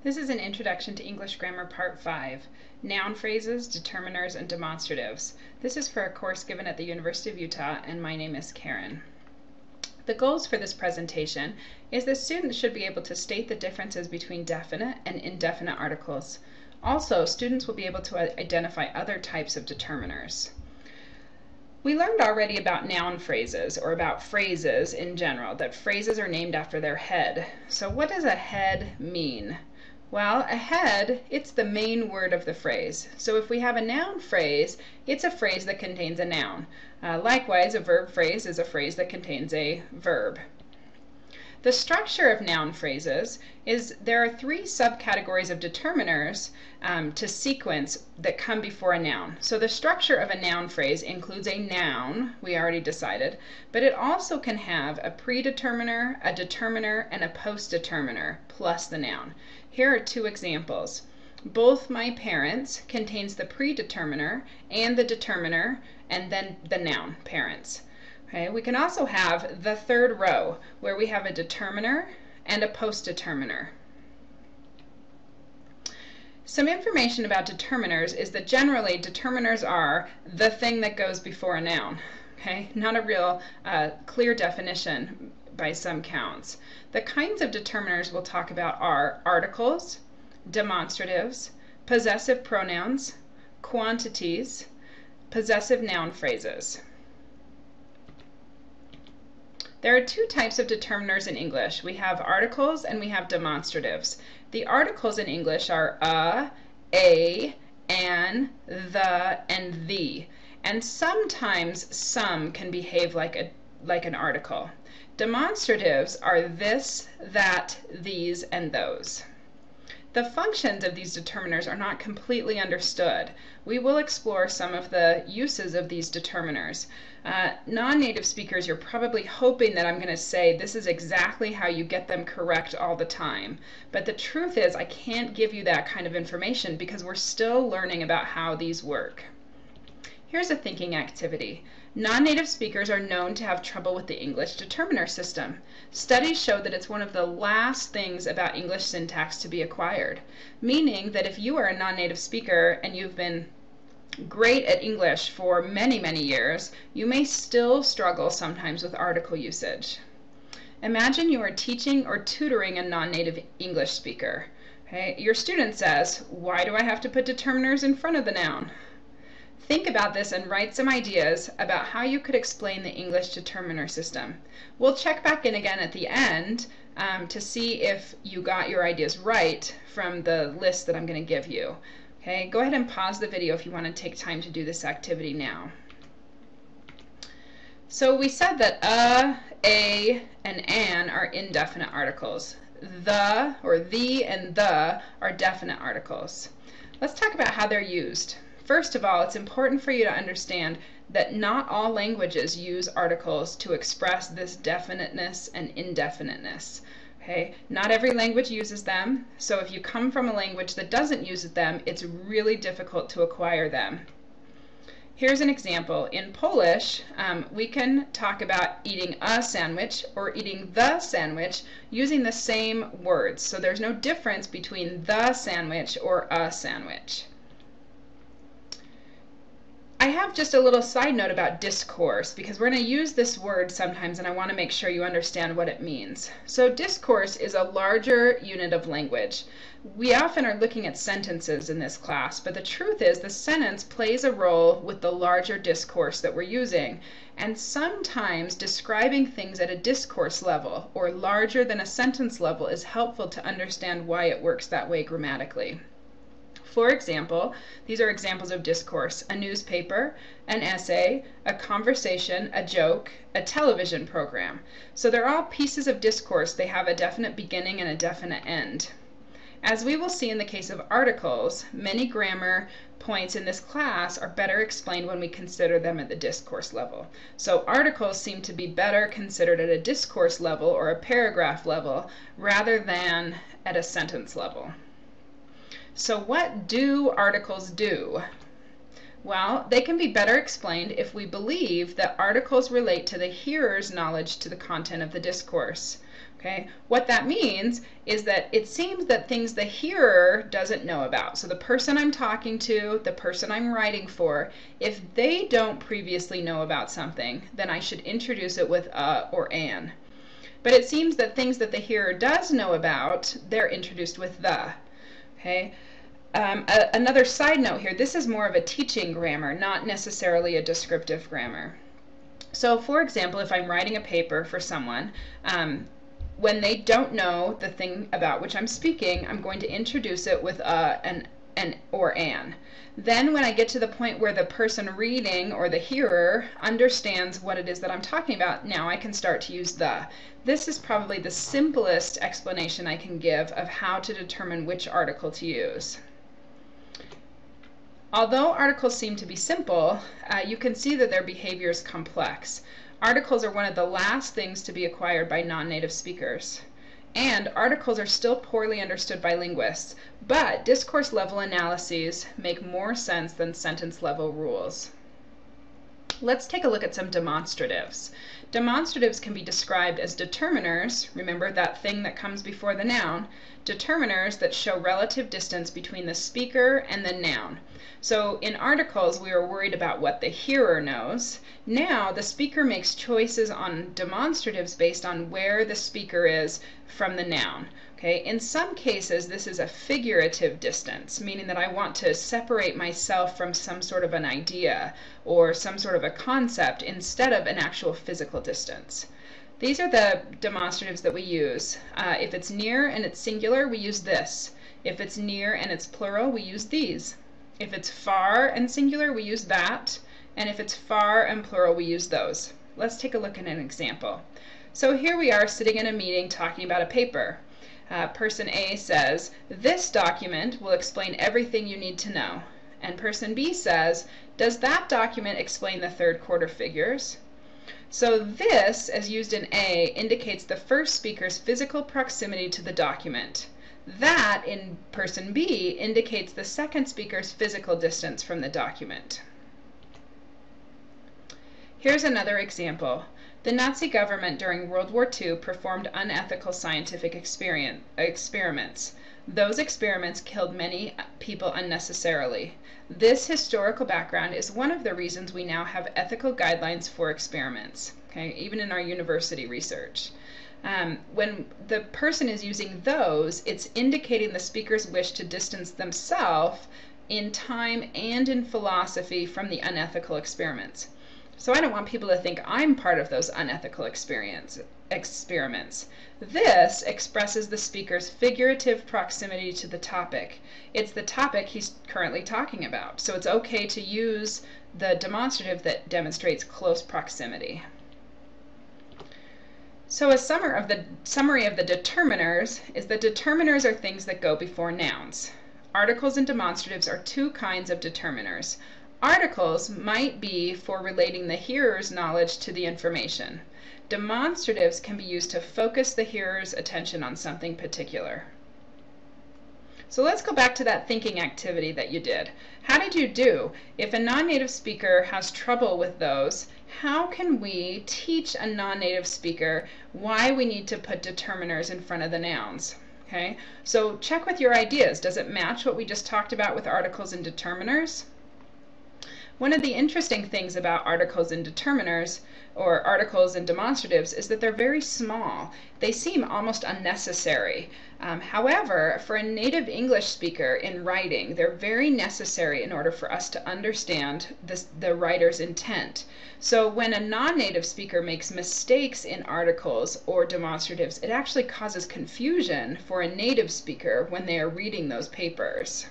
This is an Introduction to English Grammar Part 5, Noun Phrases, Determiners, and Demonstratives. This is for a course given at the University of Utah, and my name is Karen. The goals for this presentation is that students should be able to state the differences between definite and indefinite articles. Also, students will be able to identify other types of determiners. We learned already about noun phrases, or about phrases in general, that phrases are named after their head. So what does a head mean? Well, a head, it's the main word of the phrase. So if we have a noun phrase, it's a phrase that contains a noun. Likewise, a verb phrase is a phrase that contains a verb. The structure of noun phrases is there are three subcategories of determiners to sequence that come before a noun. So the structure of a noun phrase includes a noun, we already decided, but it also can have a predeterminer, a determiner, and a postdeterminer plus the noun. Here are two examples. Both my parents contains the predeterminer and the determiner, and then the noun, parents. Okay, we can also have the third row where we have a determiner and a postdeterminer. Some information about determiners is that generally determiners are the thing that goes before a noun. Okay, not a real clear definition by some counts. The kinds of determiners we'll talk about are articles, demonstratives, possessive pronouns, quantities, possessive noun phrases. There are two types of determiners in English. We have articles and we have demonstratives. The articles in English are a, an, the, and the. And sometimes some can behave like an article. Demonstratives are this, that, these, and those. The functions of these determiners are not completely understood. We will explore some of the uses of these determiners. Non-native speakers, you're probably hoping that I'm going to say this is exactly how you get them correct all the time. But the truth is I can't give you that kind of information because we're still learning about how these work. Here's a thinking activity. Non-native speakers are known to have trouble with the English determiner system. Studies show that it's one of the last things about English syntax to be acquired, meaning that if you are a non-native speaker and you've been great at English for many, many years, you may still struggle sometimes with article usage. Imagine you are teaching or tutoring a non-native English speaker. Okay? Your student says, "Why do I have to put determiners in front of the noun?" Think about this and write some ideas about how you could explain the English determiner system. We'll check back in again at the end to see if you got your ideas right from the list that I'm going to give you. Okay, go ahead and pause the video if you want to take time to do this activity now. So we said that a, and an are indefinite articles. The, or the, and the are definite articles. Let's talk about how they're used. First of all, it's important for you to understand that not all languages use articles to express this definiteness and indefiniteness. Okay? Not every language uses them, so if you come from a language that doesn't use them, it's really difficult to acquire them. Here's an example. In Polish, we can talk about eating a sandwich or eating the sandwich using the same words. So there's no difference between the sandwich or a sandwich. I have just a little side note about discourse because we're going to use this word sometimes and I want to make sure you understand what it means. So discourse is a larger unit of language. We often are looking at sentences in this class, but the truth is the sentence plays a role with the larger discourse that we're using. And sometimes describing things at a discourse level or larger than a sentence level is helpful to understand why it works that way grammatically. For example, these are examples of discourse: a newspaper, an essay, a conversation, a joke, a television program. So they're all pieces of discourse. They have a definite beginning and a definite end. As we will see in the case of articles, many grammar points in this class are better explained when we consider them at the discourse level. So articles seem to be better considered at a discourse level or a paragraph level rather than at a sentence level. So what do articles do? Well, they can be better explained if we believe that articles relate to the hearer's knowledge to the content of the discourse. Okay, what that means is that it seems that things the hearer doesn't know about. So the person I'm talking to, the person I'm writing for, if they don't previously know about something, then I should introduce it with a or an. But it seems that things that the hearer does know about, they're introduced with the. Okay. Another side note here, this is more of a teaching grammar, not necessarily a descriptive grammar. So for example, if I'm writing a paper for someone, when they don't know the thing about which I'm speaking, I'm going to introduce it with an or an. Then when I get to the point where the person reading or the hearer understands what it is that I'm talking about, now I can start to use the. This is probably the simplest explanation I can give of how to determine which article to use. Although articles seem to be simple, you can see that their behavior is complex. Articles are one of the last things to be acquired by non-native speakers. And articles are still poorly understood by linguists, but discourse level analyses make more sense than sentence level rules. Let's take a look at some demonstratives. Demonstratives can be described as determiners, remember that thing that comes before the noun, determiners that show relative distance between the speaker and the noun. So in articles, we are worried about what the hearer knows. Now the speaker makes choices on demonstratives based on where the speaker is from the noun. Okay, in some cases, this is a figurative distance, meaning that I want to separate myself from some sort of an idea or some sort of a concept instead of an actual physical distance. These are the demonstratives that we use. If it's near and it's singular, we use this. If it's near and it's plural, we use these. If it's far and singular, we use that. And if it's far and plural, we use those. Let's take a look at an example. So here we are sitting in a meeting talking about a paper. Person A says, "This document will explain everything you need to know." And person B says, "Does that document explain the third quarter figures?" So this, as used in A, indicates the first speaker's physical proximity to the document. That, in person B, indicates the second speaker's physical distance from the document. Here's another example. The Nazi government during World War II performed unethical scientific experiments. Those experiments killed many people unnecessarily. This historical background is one of the reasons we now have ethical guidelines for experiments, okay, even in our university research. When the person is using those, it's indicating the speaker's wish to distance themselves in time and in philosophy from the unethical experiments. So I don't want people to think I'm part of those unethical experiments. This expresses the speaker's figurative proximity to the topic. It's the topic he's currently talking about, so it's okay to use the demonstrative that demonstrates close proximity. So a summary of the determiners is that determiners are things that go before nouns. Articles and demonstratives are two kinds of determiners. Articles might be for relating the hearer's knowledge to the information. Demonstratives can be used to focus the hearer's attention on something particular. So let's go back to that thinking activity that you did. How did you do? If a non-native speaker has trouble with those, how can we teach a non-native speaker why we need to put determiners in front of the nouns? Okay, so check with your ideas. Does it match what we just talked about with articles and determiners? One of the interesting things about articles and determiners, or articles and demonstratives, is that they're very small. They seem almost unnecessary. However, for a native English speaker in writing, they're very necessary in order for us to understand the writer's intent. So when a non-native speaker makes mistakes in articles or demonstratives, it actually causes confusion for a native speaker when they are reading those papers.